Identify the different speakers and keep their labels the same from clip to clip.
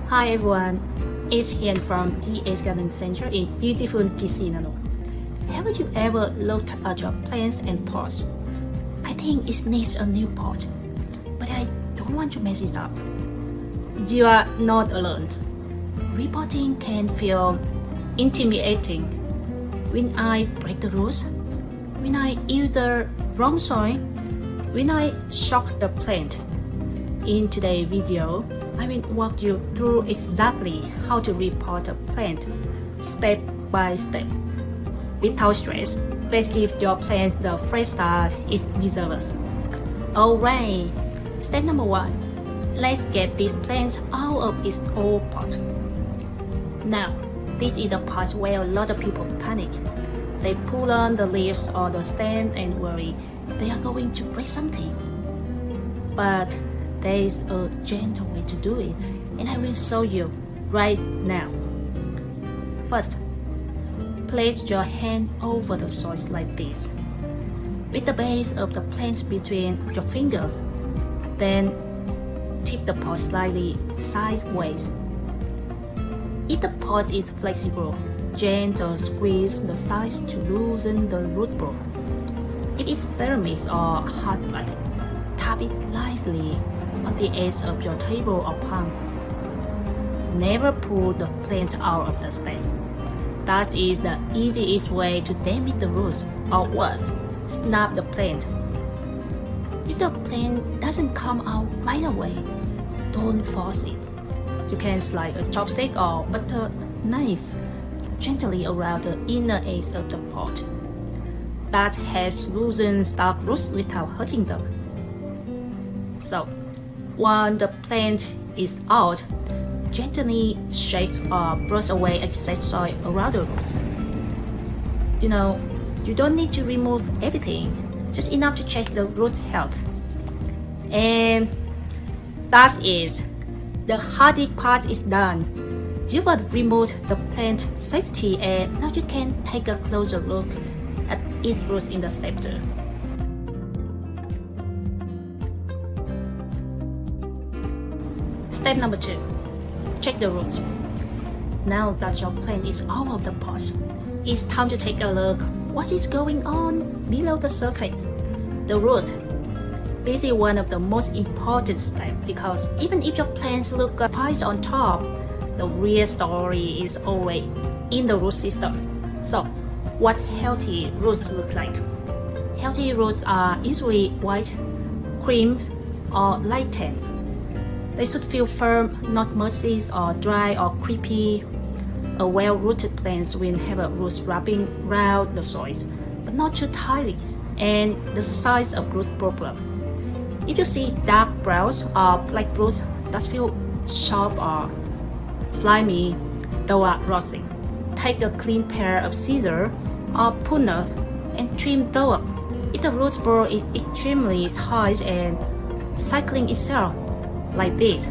Speaker 1: Hi everyone, it's Hian from TA's Garden Center in beautiful Kissinano. Have you ever looked at your plants and thought, I think it needs a new pot, but I don't want to mess it up? You are not alone. Repotting can feel intimidating. When I break the rules, when I use the wrong soil, when I shock the plant. In today's video, I will walk you through exactly how to repot a plant, step by step. Without stress, let's give your plants the fresh start it deserves. Alright, step number 1. Let's get this plant out of its old pot. Now, this is the part where a lot of people panic. They pull on the leaves or the stem and worry they are going to break something. But there is a gentle way to do it, and I will show you right now. First, place your hand over the soil like this, with the base of the plant between your fingers. Then tip the pot slightly sideways. If the pot is flexible, gentle squeeze the sides to loosen the root ball. If it's ceramic or hardwood, tap it lightly on the edge of your table or palm. Never pull the plant out of the stem. That is the easiest way to damage the roots, or worse, snap the plant. If the plant doesn't come out right away, don't force it. You can slide a chopstick or butter knife gently around the inner edge of the pot. That helps loosen stuck roots without hurting them. So, when the plant is out, gently shake or brush away excess soil around the roots. You don't need to remove everything, just enough to check the root health. And that's it. The hardest part is done. You will remove the plant safely, and now you can take a closer look at its roots in the sector. Step number 2. Check the roots. Now that your plant is out of the pot, it's time to take a look what is going on below the surface. The root. This is one of the most important steps, because even if your plants look fine on top, the real story is always in the root system. So, what healthy roots look like? Healthy roots are usually white, cream, or light tan. They should feel firm, not mushy or dry or creepy. A well-rooted plant will have a roots wrapping around the soil, but not too tightly, and the size of root problem. If you see dark browns or black roots that feel sharp or slimy, those are rotting. Take a clean pair of scissors or pruners and trim those up. If the root ball is extremely tight and cycling itself, like this,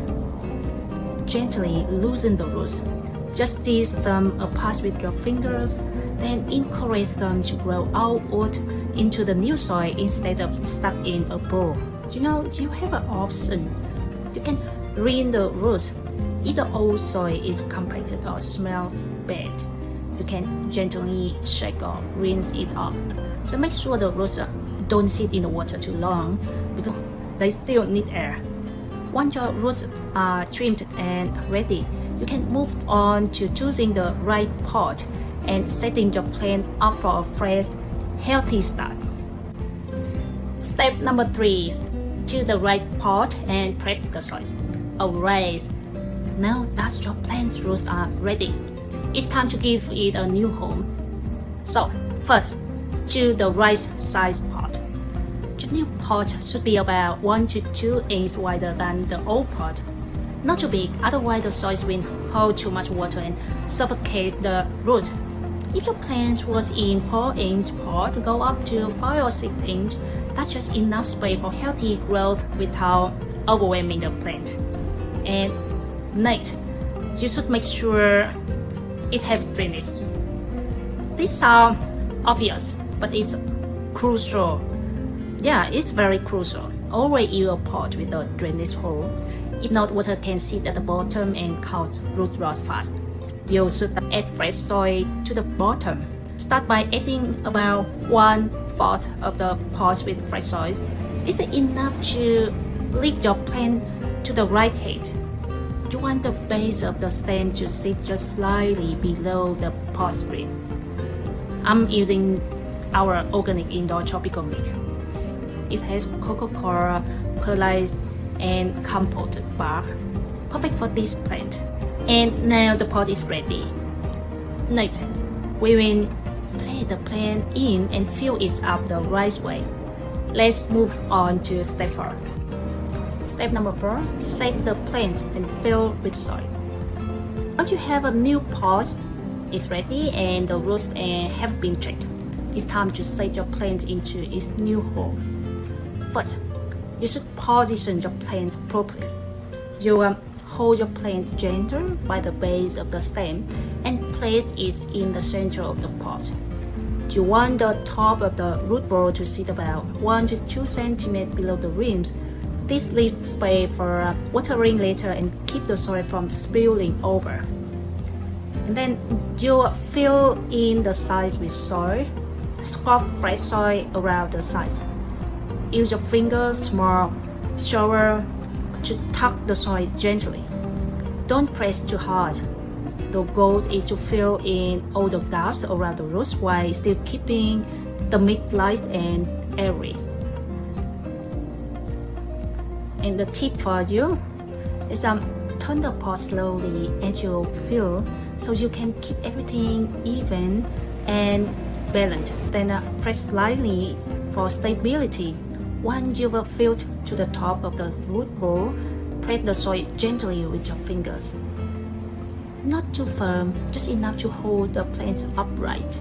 Speaker 1: gently loosen the roots. Just tease them apart with your fingers, then encourage them to grow outward into the new soil instead of stuck in a bowl. You have an option. You can rinse the roots. If the old soil is compacted or smell bad, you can gently shake or rinse it off. So make sure the roots don't sit in the water too long, because they still need air. Once your roots are trimmed and ready, you can move on to choosing the right pot and setting your plant up for a fresh, healthy start. Step number 3. Choose the right pot and prep the soil. Alright, now that your plant's roots are ready, it's time to give it a new home. So, first, choose the right size pot. The new pot should be about 1 to 2 inches wider than the old pot. Not too big, otherwise the soil will hold too much water and suffocate the root. If your plant was in 4-inch pot, go up to 5 or 6 inch. That's just enough space for healthy growth without overwhelming the plant. And next, you should make sure it has drainage. This sounds obvious, but it's crucial. Yeah, it's very crucial. Always use a pot with a drainage hole. If not, water can sit at the bottom and cause root rot fast. You should add fresh soil to the bottom. Start by adding about 1/4 of the pot with fresh soil. Is it enough to lift your plant to the right height? You want the base of the stem to sit just slightly below the pot brim. I'm using our organic indoor tropical mix. It has cocoa, perlite, and compote bark, perfect for this plant. And now the pot is ready. Next, we will place the plant in and fill it up the right way. Let's move on to step 4. Step number 4, set the plants and fill with soil. Once you have a new pot is ready and the roots have been checked, it's time to set your plant into its new home. First, you should position your plants properly. You hold your plant gentle by the base of the stem and place it in the center of the pot. You want the top of the root ball to sit about 1 to 2 cm below the rims. This leaves space for watering later and keep the soil from spilling over. And then you fill in the sides with soil. Scoop fresh soil around the sides. Use your fingers, small shower, to tuck the soil gently. Don't press too hard. The goal is to fill in all the gaps around the roots while still keeping the mix light and airy. And the tip for you is turn the pot slowly as you fill so you can keep everything even and balanced. Then press slightly for stability. Once you have filled to the top of the root ball, press the soil gently with your fingers. Not too firm, just enough to hold the plants upright.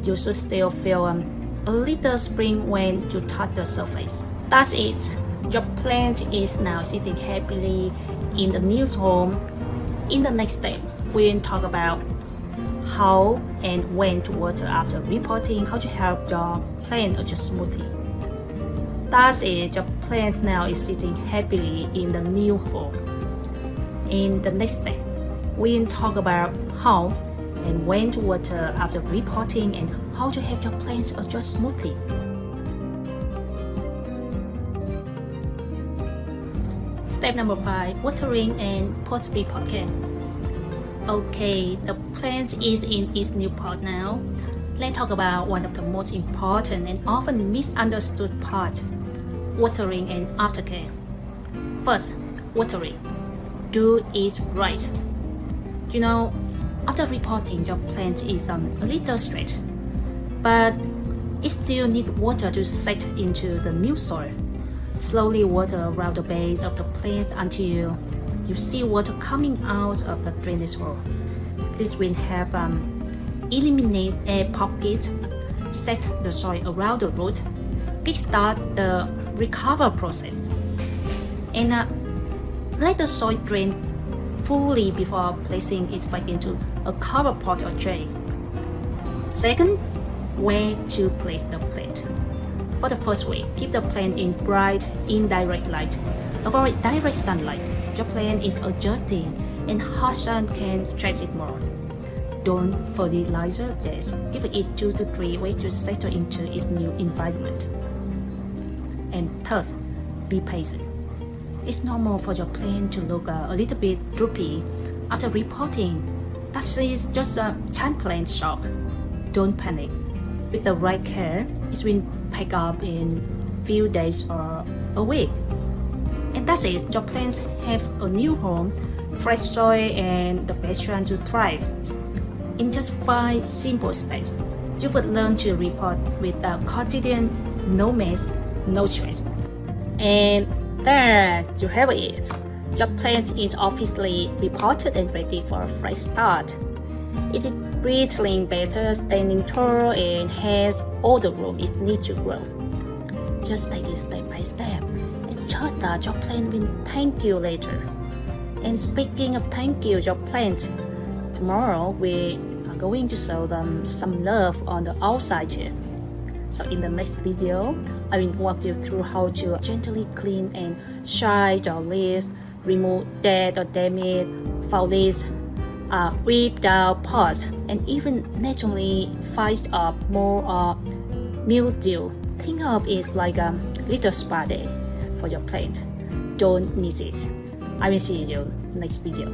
Speaker 1: You should still feel a little spring when you touch the surface. That's it. Your plant is now sitting happily in the new home. In the next step, we'll talk about how and when to water after repotting, how to help your plant adjust smoothly. That's it. Your plant now is sitting happily in the new home. In the next step, we'll talk about how and when to water after repotting and how to help your plants adjust smoothly. Step number 5, watering and post-repot care. Okay, the plant is in its new pot now. Let's talk about one of the most important and often misunderstood parts, watering and aftercare. First, watering. Do it right. You know, after repotting, your plant is a little straight, but it still needs water to set into the new soil. Slowly water around the base of the plant until you see water coming out of the drainage hole. This will help eliminate air pockets, set the soil around the root, kickstart the recover process, and let the soil drain fully before placing it back into a cover pot or tray. Second, where to place the plant. For the first week, keep the plant in bright, indirect light. Avoid direct sunlight. Your plant is adjusting and hot sun can stress it more. Don't fertilize this. Give it 2 to 3 weeks to settle into its new environment. And third, be patient. It's normal for your plant to look a little bit droopy after repotting. That is just a giant plant shock. Don't panic. With the right care, it will pick up in few days or a week. And that's it. Your plants have a new home, fresh soil, and the best chance to thrive. In just 5 simple steps, you would learn to repot with confidence, no mess, no stress. And there you have it. Your plant is officially repotted and ready for a fresh start. It is breathing better, standing tall, and has all the room it needs to grow. Just take it step by step and trust that your plant will thank you later. And speaking of thank you, your plant, tomorrow we are going to show them some love on the outside here. So in the next video, I will walk you through how to gently clean and shine your leaves remove dead or damaged foliage, rip down pots, and even naturally fight off mold or mildew. Think of it like a little spa day for your plant. Don't miss it. I will see you next video.